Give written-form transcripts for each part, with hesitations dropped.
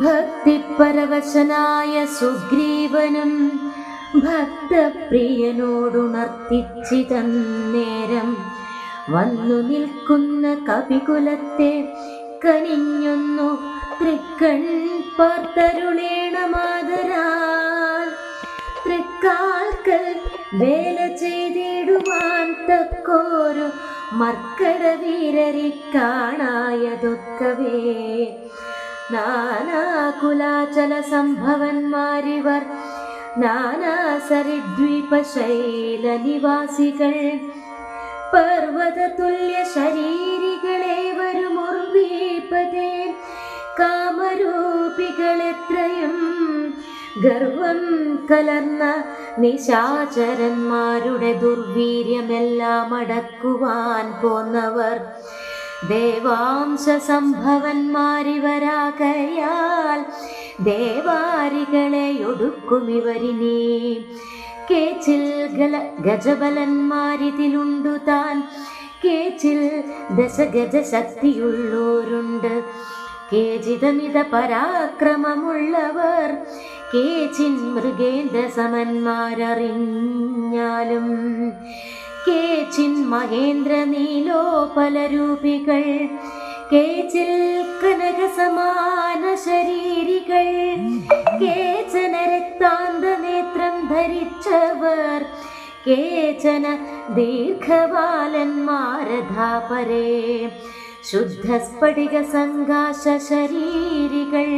ഭക്തിപരവശനായ സുഗ്രീവനും ഭക്തപ്രിയനോടുണർത്തിച്ചിതന്നേരം വന്നു നിൽക്കുന്ന കപികുലത്തെ കനിഞ്ഞൊന്നു തൃക്കൺ പാർത്തരുളേണമാദരാൽ. തൃക്കാൽക്കൽ വേല ചെയ്തിടുവാൻ തക്കോരു മർക്കടവീരരി കാണായതൊക്കവേ. നാനാകുലാചല സംഭവന്മാരിവർ, നാനാ സരിദ്വീപശൈല നിവാസികൾ, പർവ്വതതുല്യ ശരീരികളേവരും ഉർവീപതേ കാമരൂപികളെത്രയും ഗർവം കലർന്ന നിശാചരന്മാരുടെ ദുർവീര്യമെല്ലാം അടക്കുവാൻ പോന്നവർ ദേവാംശ സംഭവന്മാരിവരാകയാൽ ദേവാരികളെ ഒടുക്കുമിവരിനീ. കേച്ചിൽ ഗജബലന്മാരിതിലുണ്ടു താൻ, കേച്ചിൽ ദശഗജ ശക്തിയുള്ളോരുണ്ട്, കേചിതമിത പരാക്രമമുള്ളവർ, കേച്ചിൻ മൃഗേന്ദ്ര സമന്മാരറിഞ്ഞാലും, കേച്ചിൻ മഹേന്ദ്ര നീലോപലരൂപികൾ, കേച്ചിൽ കനക സമാന ശരീരികൾ, കേചന രക്താന്ത നേത്രം ധരിച്ചവർ, കേചന ദീർഘവാലന്മാരധാപരേ ശുദ്ധസ്ഫടിക സങ്കാശ ശരീരികൾ.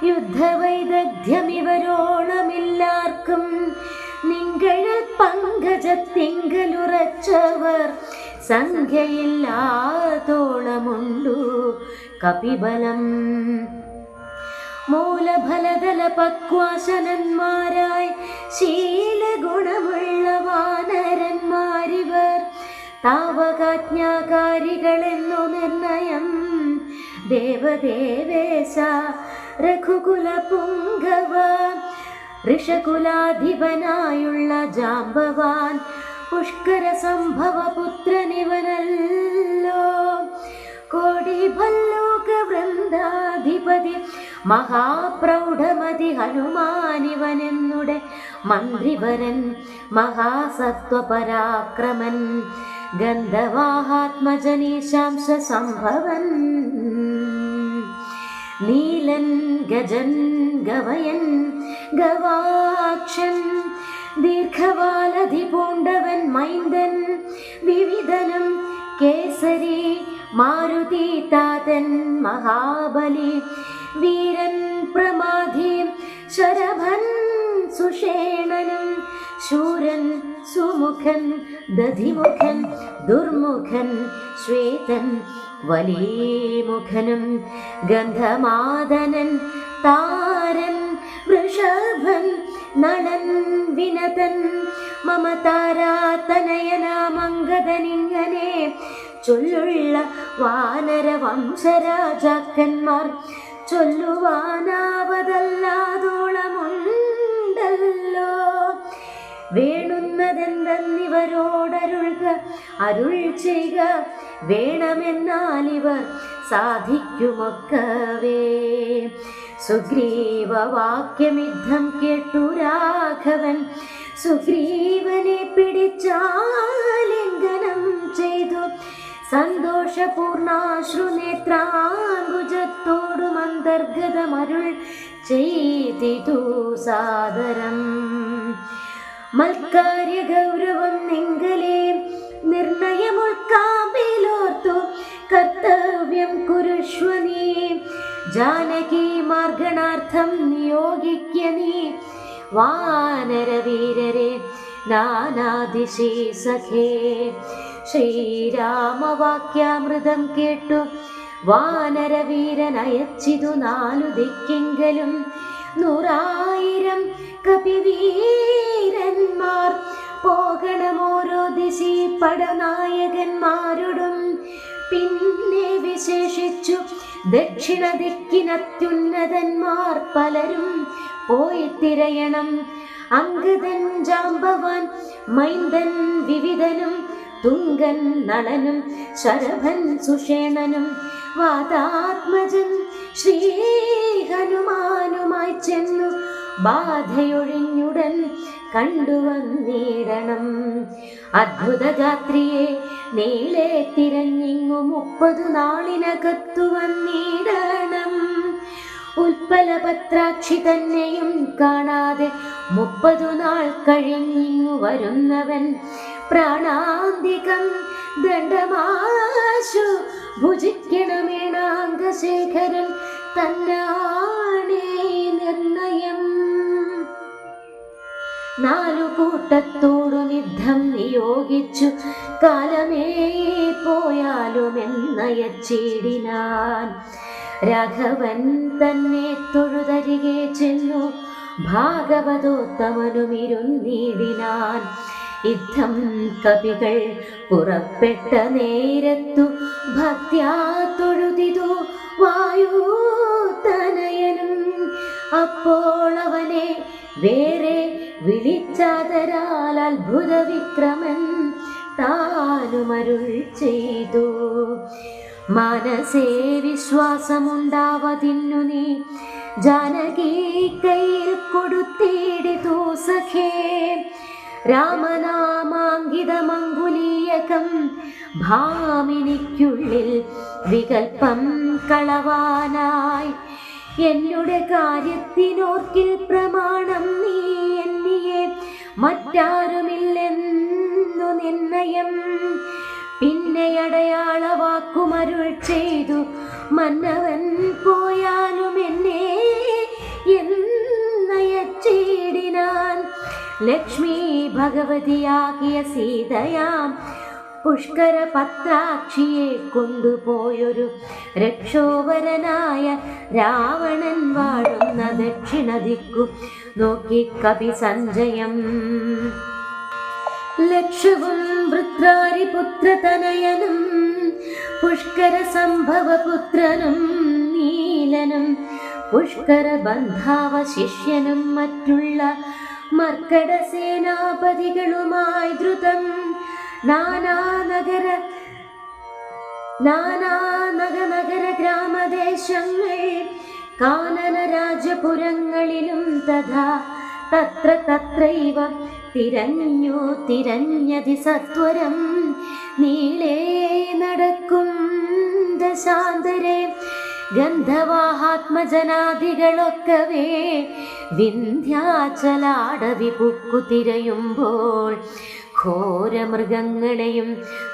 യുദ്ധവൈദഗ്ധ്യമിവരോളമില്ലാർക്കും നിങ്ങൾ പങ്കജത്തിങ്കലുറച്ചവർ, സംഖ്യയില്ലാതോളമുണ്ടു കപിബലം. മൂലഫലദല പക്വാശനന്മാരായി ശീലഗുണമുള്ള വാനരന്മാരിവർ, താവകാജ്ഞാകാരികളെന്നു നിർണയം. ദേവദേവേശ രഘുകുല പുംഗവ, ഋഷകുലാധിപനായുള്ള ജാംബവാൻ, പുഷ്കര സംഭവ പുത്രനിവനല്ലോ. കോടിഭല്ലോക വൃന്ദാധിപതി മഹാപ്രൗഢമതി ഹനുമാനിവനെന്നുടെ മന്ത്രിവരൻ, മഹാസത്വപരാക്രമൻ, ഗന്ധവാഹാത്മജനീശാംശ സംഭവൻ, നീലൻ ഗജൻ ഗവയൻ ഗവാക്ഷൻ, ദീർഘവാലധി പൂണ്ടവൻ മൈന്ദൻ, വിവിധനം കേസരി മാരുതി താതൻ, മഹാബലി വീരൻ പ്രമാധി, ശരഭൻ സുഷേണനും, ശൂരൻ സുമുഖൻ ദധിമുഖൻ, ദുർമുഖൻ ശ്വേതൻ വലിമുഖനും, ഗന്ധമാദനൻ താരൻ, വൃഷഭൻ നളൻ വിനതൻ, മമതാരാതനയനാമംഗതനിങ്ങനെ ചൊല്ലുള്ള വാനര വംശരാജാക്കന്മാർ ചൊല്ലുവാനാവതല്ലാതോളമുണ്ടല്ലോ. വേണുന്നതെന്തെന്നിവരോടരുൾക അരുൾ ചെയ്യുക, വേണമെന്നാലിവർ സാധിക്കുമൊക്കവേ. സുഗ്രീവവാക്യമിദ്ധം കേട്ടു രാഘവൻ, സുഗ്രീവനെ പിടിച്ചാലിംഗനം ചെയ്തു, സന്തോഷപൂർണാശ്രുനേത്രാംബുജത്തോടും അന്തർഗതമരുൾ ചെയ്തിതു സാദരം. മൽക്കാര്യ ഗൗരവം നിങ്കലേ നിർണയമുൾക്കാമ്പിലോർത്തു, കർത്തവ്യം കുരുഷ്വ നീ, ജാനകി മാർഗണാർത്ഥം നിയോഗിക്ക നീ. വാനരവീരരെ നാനാദിശി സഖേ, ശ്രീരാമവാക്യാമൃതം കേട്ടു വാനരവീരനയച്ചിതു നാലു ദിക്കെങ്കിലും. 100,000 കപിവീരന്മാർ പോകണമോരോ ദിശി പടനായകന്മാരോടും. പിന്നെ വിശേഷിച്ചു ദക്ഷിണ ദിക്കിനത്യുന്നതന്മാർ പലരും പോയി തിരയണം. അംഗദൻ ജാംബവാൻ മൈന്ദൻ വിവിധനും, തുങ്കൻ നളനും, ശരഭൻ സുഷേണനും, വാതാത്മജൻ ശ്രീ ഹനുമാൻ ബാധയൊഴിഞ്ഞുടൻ കണ്ടുവന്നിടണം. അദ്ഭുതഗാത്രിയെ നീളെ തിരഞ്ഞിങ്ങു 30 നാളിനകത്തു വന്നിടണം. ഉൽപ്പലപത്രാക്ഷി തന്നെയും കാണാതെ 30 നാൾ കഴിഞ്ഞിങ്ങു വരുന്നവൻ പ്രാണാന്തികം ദണ്ഡമാശു ഭുജിക്കണമേണാംഗശേഖരൻ തന്നാണേ നിർണയം. 4 കൂട്ടത്തോടും യുദ്ധം നിയോഗിച്ചു കാലമേ പോയാലുമെന്നയച്ചിടിനാൻ. രാഘവൻ തന്നെ തൊഴുതരികെ ചെന്നു ഭാഗവതോത്തമനുമിരുന്നിടിനാൻ. യുദ്ധം കവികൾ പുറപ്പെട്ട നേരത്തു ഭക്ത്യാ തൊഴുതിതു വായുതനയനും. അപ്പോൾ അവനെ വേറെ വിളിച്ചാദരാൽ അത്ഭുത വിക്രമൻ താനുമരുൾ ചെയ്തു. മനസേ വിശ്വാസമുണ്ടാവതിന്നു നീ ജാനകി കയ്യിൽ കൊടുത്തിടിതു സഖേ. രാമനാമാങ്കിതമങ്കുലീയകം ഭാമിനിക്കുള്ളിൽ വികൽപ്പം കളവാനായി. എന്നുടെ കാര്യത്തിനോർക്കിൽ പ്രമാണം നീ എന്നിയെ മറ്റാരുമില്ലെന്നു നിർണയം. പിന്നെ അടയാള വാക്കുമരുൾ ചെയ്തു മന്നവൻ പോയാലും എന്നെ എന്നയച്ചിടിനാൻ. ലക്ഷ്മി ഭഗവതിയാകിയ സീതയാം പുഷ്കര പത്രാക്ഷിയെ കൊണ്ടുപോയൊരു രക്ഷോവരനായ രാവണൻ വാഴുന്ന ദക്ഷിണ ദിക്കു നോക്കി കവി സഞ്ജയം. ലക്ഷവും വൃത്രാരിപുത്രതനയനും പുഷ്കര സംഭവപുത്രനും നീലനും പുഷ്കര ബന്ധാവശിഷ്യനും മറ്റുള്ള മർക്കട സേനാപതികളുമായി ദ്രുതം നാനാനഗര ഗ്രാമദേശങ്ങൾ കാനന രാജപുരങ്ങളിലും തഥാ തത്രൈവ തിരഞ്ഞതി സത്വരം നീളേ നടക്കും ദശാന്തരെ. ഗന്ധവാഹാത്മജനാദികളൊക്കവേ വിന്ധ്യാചലാടവി പുക്കു തിരയുമ്പോൾ ഘോരമൃഗങ്ങളെയും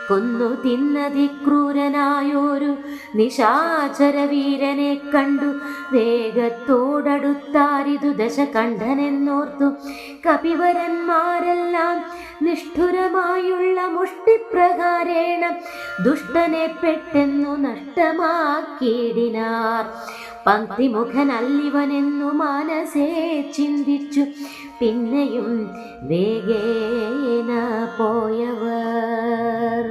കൊന്നു തിന്നതിക്രൂരനായൊരു നിശാചരവീരനെ കണ്ടു വേഗത്തോടടുത്താരിതു ദശകണ്ഠനെന്നോർത്തു കപിവരന്മാരെല്ലാം നിഷ്ഠുരമായുള്ള മുഷ്ടിപ്രകാരേണ ദുഷ്ടനെ പെട്ടെന്നു നഷ്ടമാക്കിയിടിനാർ. പങ്ക്തിമുഖനല്ലിവനെന്നു മനസ്സേ ചിന്തിച്ചു പിന്നെയും വേഗേന പോയവർ.